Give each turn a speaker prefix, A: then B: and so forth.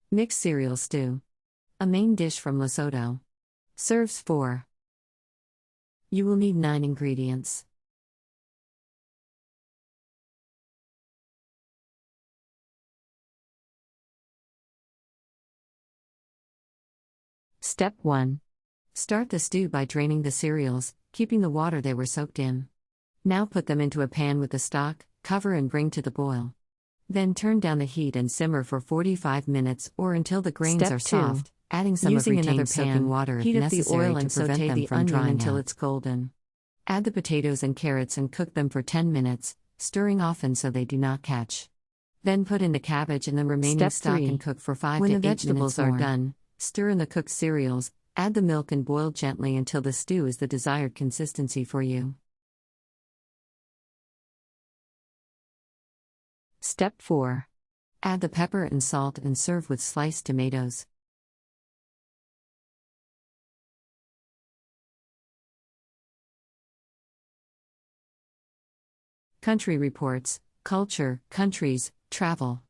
A: Mixed cereal stew. A main dish from Lesotho. Serves 4. You will need 9 ingredients. Step 1. Start the stew by draining the cereals, keeping the water they were soaked in. Now put them into a pan with the stock, cover and bring to the boil. Then turn down the heat and simmer for 45 minutes or until the grains
B: Step
A: are
B: 2.
A: soft, adding some
B: Using
A: of
B: another
A: retained soaking
B: pan,
A: water if
B: heat up the
A: necessary
B: oil and
A: to prevent
B: sauté
A: them
B: the
A: from
B: onion
A: drying
B: until
A: out.
B: it's golden.
A: Add the potatoes and carrots and cook them for 10 minutes, stirring often so they do not catch. Then put in the cabbage and the remaining
B: Step
A: stock
B: 3.
A: and cook for 5
B: When
A: to
B: the
A: 8 minutes
B: vegetables are
A: more.
B: done,
A: Stir in the cooked cereals, add the milk and boil gently until the stew is the desired consistency for you. Step 4. Add the pepper and salt and serve with sliced tomatoes. Country Reports, Culture, Countries, Travel.